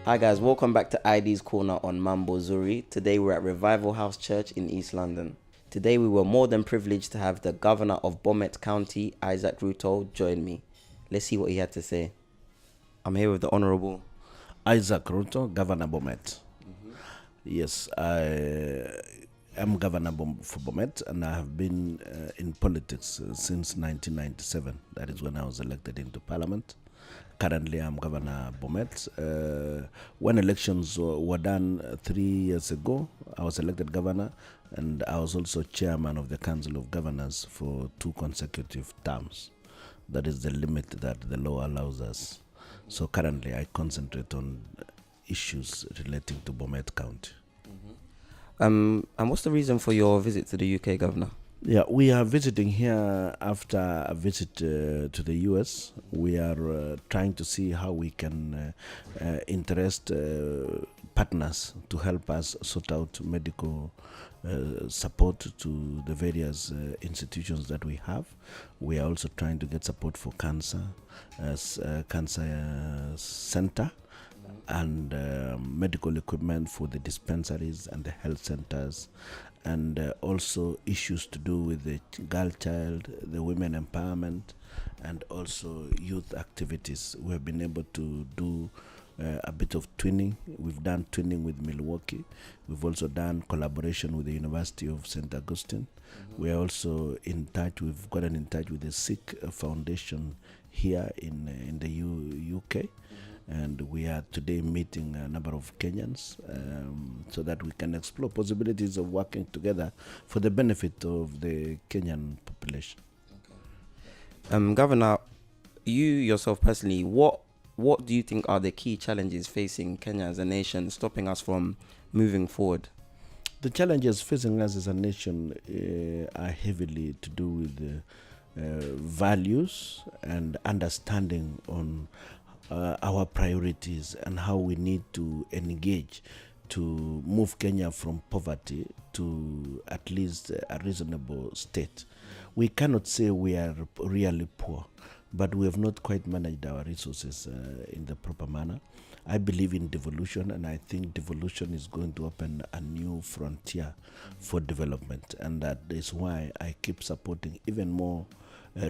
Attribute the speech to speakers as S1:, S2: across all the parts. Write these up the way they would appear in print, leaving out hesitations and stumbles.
S1: Hi guys, welcome back to ID's Corner on Mambo Zuri. Today we're at Revival House Church in East London. Today we were more than privileged to have the Governor of Bomet County, Issac Ruto, join me. Let's see what he had to say. I'm here with the Honourable
S2: Issac Ruto, Governor Bomet. Yes, I am Governor for Bomet, and I have been in politics since 1997. That is when I was elected into Parliament. Currently, I'm Governor Bomet. When elections were done 3 years ago, I was elected governor, and I was also chairman of the Council of Governors for 2 consecutive terms. That is the limit that the law allows us. So currently, I concentrate on issues relating to Bomet County.
S1: And what's the reason for your visit to the UK, Governor?
S2: Yeah, we are visiting here after a visit to the US. We are trying to see how we can interest partners to help us sort out medical support to the various institutions that we have. We are also trying to get support for cancer center and medical equipment for the dispensaries and the health centers, and also issues to do with the girl child, the women empowerment, and also youth activities. We have been able to do a bit of twinning. We've done twinning with Milwaukee. We've also done collaboration with the University of St. Augustine. We are also in touch. We've gotten in touch with the Sikh Foundation here in the UK. And we are today meeting a number of Kenyans so that we can explore possibilities of working together for the benefit of the Kenyan population.
S1: Governor, you yourself personally, what do you think are the key challenges facing Kenya as a nation, stopping us from moving forward?
S2: The challenges facing us as a nation are heavily to do with values and understanding on our priorities and how we need to engage to move Kenya from poverty to at least a reasonable state. We cannot say we are really poor, but we have not quite managed our resources in the proper manner. I believe in devolution, and I think devolution is going to open a new frontier for development, and that is why I keep supporting even more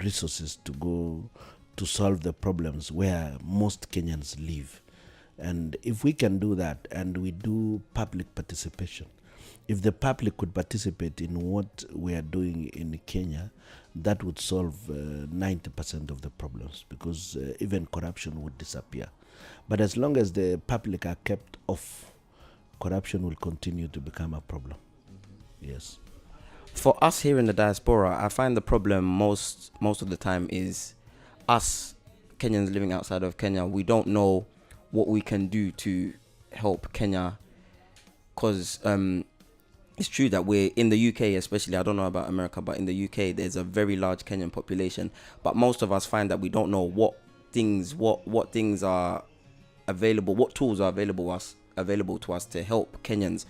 S2: resources to go to solve the problems where most Kenyans live. And if we can do that, and we do public participation, if the public could participate in what we are doing in Kenya, that would solve 90% of the problems, because even corruption would disappear. But as long as the public are kept off, corruption will continue to become a problem. Yes.
S1: For us here in the diaspora, I find the problem most of the time is us Kenyans living outside of Kenya. We don't know what we can do to help Kenya, because it's true that we're in the UK, especially. I don't know about America, but in the UK there's a very large Kenyan population, but most of us find that we don't know what things are available, what tools are available to us to help Kenyans.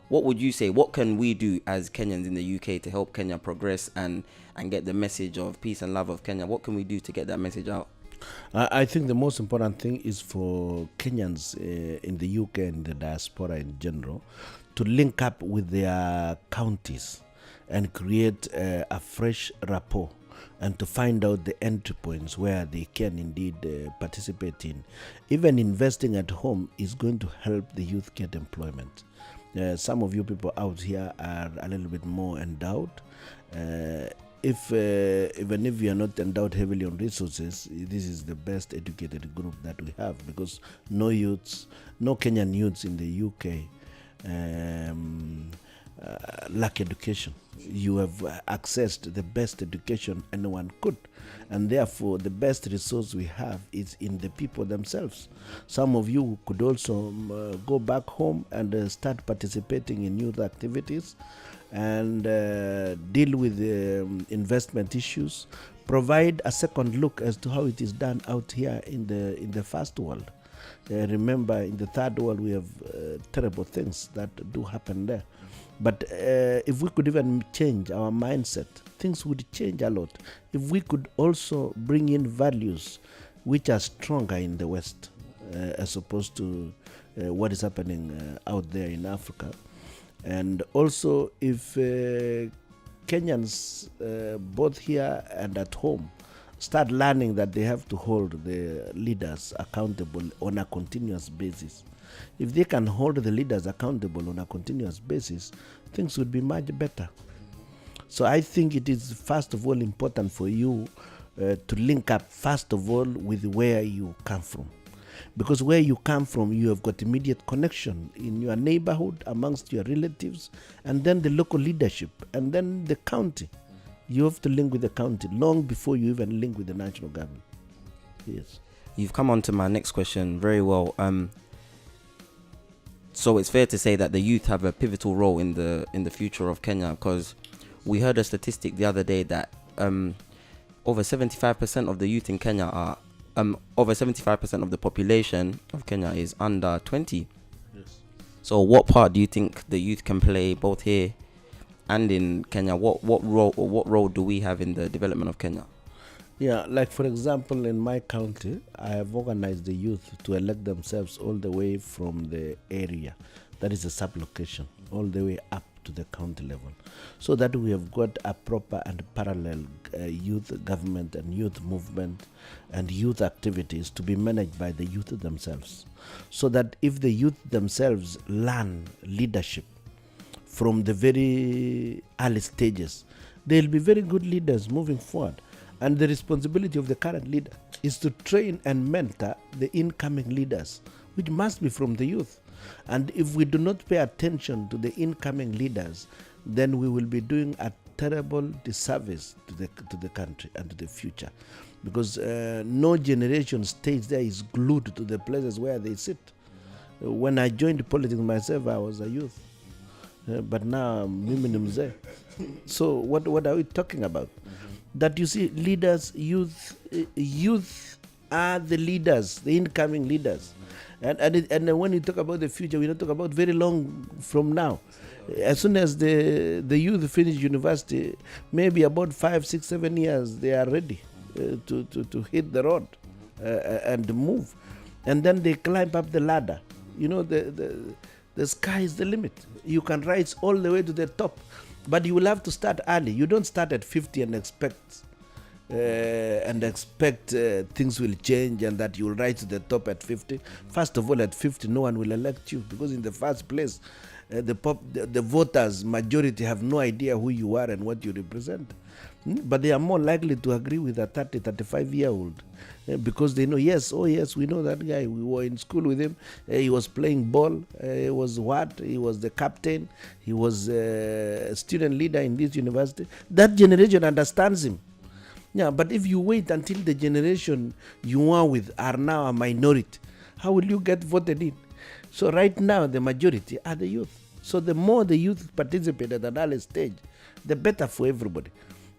S1: What would you say, what can we do as Kenyans in the UK to help Kenya progress and get the message of peace and love of Kenya? What can we do to get that message out?
S2: I think the most important thing is for Kenyans in the UK and the diaspora in general to link up with their counties and create a fresh rapport, and to find out the entry points where they can indeed participate in. Even investing at home is going to help the youth get employment. Some of you people out here are a little bit more endowed. Even if you are not endowed heavily on resources, this is the best educated group that we have, because no Kenyan youths in the UK lack education. You have accessed the best education anyone could, and therefore the best resource we have is in the people themselves. Some of you could also go back home and start participating in youth activities and deal with investment issues, provide a second look as to how it is done out here in the first world. Remember, in the third world we have terrible things that do happen there. But if we could even change our mindset, things would change a lot. If we could also bring in values which are stronger in the West, as opposed to what is happening out there in Africa. And also, if Kenyans, both here and at home, start learning that they have to hold the leaders accountable on a continuous basis. If they can hold the leaders accountable on a continuous basis, things would be much better. So I think it is first of all important for you to link up first of all with where you come from. Because where you come from, you have got immediate connection in your neighborhood, amongst your relatives, and then the local leadership, and then the county. You have to link with the county long before you even link with the national government. Yes.
S1: You've come on to my next question very well. So it's fair to say that the youth have a pivotal role in the future of Kenya, because we heard a statistic the other day that over 75% of the youth in Kenya are over 75% of the population of Kenya is under 20.
S2: Yes.
S1: So what part do you think the youth can play both here and in Kenya? What role do we have in the development of Kenya?
S2: Yeah, like for example, in my county, I have organized the youth to elect themselves all the way from the area, that is a sub-location, all the way up to the county level, so that we have got a proper and parallel youth government and youth movement and youth activities to be managed by the youth themselves, so that if the youth themselves learn leadership from the very early stages, they'll be very good leaders moving forward. And the responsibility of the current leader is to train and mentor the incoming leaders, which must be from the youth. And if we do not pay attention to the incoming leaders, then we will be doing a terrible disservice to the country and to the future. Because no generation stays there, is glued to the places where they sit. When I joined politics myself, I was a youth. But now I'm mzee. So what are we talking about? That you see, leaders, youth are the leaders, the incoming leaders. And when you talk about the future, we don't talk about very long from now. As soon as the youth finish university, maybe about 5, 6, 7 years, they are ready to hit the road and move. And then they climb up the ladder. You know, the sky is the limit. You can rise all the way to the top. But you will have to start early. You don't start at 50 and expect things will change and that you will rise to the top at 50. First of all, at 50, no one will elect you, because in the first place, the voters majority have no idea who you are and what you represent. But they are more likely to agree with a 30, 35-year-old because they know, yes, we know that guy. We were in school with him. He was playing ball. He was the captain. He was a student leader in this university. That generation understands him. Yeah, but if you wait until the generation you are with are now a minority, how will you get voted in? So right now, the majority are the youth. So the more the youth participate at an early stage, the better for everybody.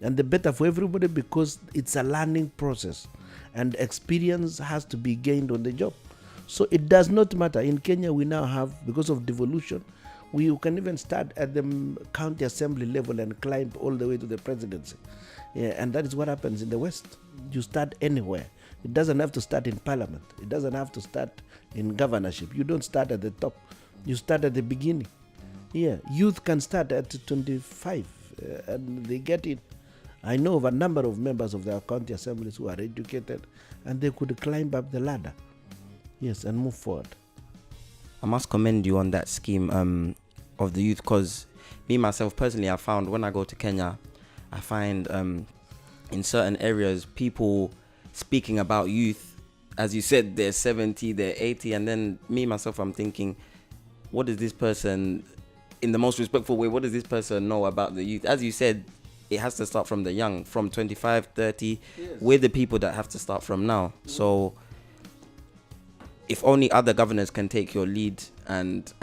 S2: And the better for everybody because it's a learning process and experience has to be gained on the job. So it does not matter. In Kenya, we now have, because of devolution, we can even start at the county assembly level and climb all the way to the presidency. Yeah, and that is what happens in the West. You start anywhere. It doesn't have to start in parliament. It doesn't have to start in governorship. You don't start at the top. You start at the beginning. Yeah, youth can start at 25 and they get in. I know of a number of members of their county assemblies who are educated and they could climb up the ladder. Yes, and move forward.
S1: I must commend you on that scheme of the youth, because me, myself, personally, I found when I go to Kenya, I find in certain areas, people speaking about youth, as you said, they're 70, they're 80, and then me, myself, I'm thinking, what does this person, in the most respectful way, what does this person know about the youth? As you said, it has to start from the young, from 25, 30. Yes. We're the people that have to start from now. So if only other governors can take your lead and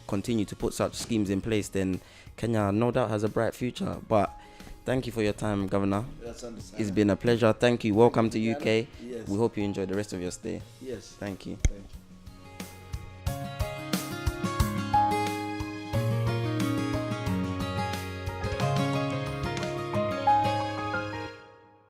S1: continue to put such schemes in place, then Kenya no doubt has a bright future. But thank you for your time, Governor. It's been a pleasure. Thank you. Welcome to UK. Yes. We hope you enjoy the rest of your stay.
S2: Yes.
S1: Thank you.
S2: Thank you.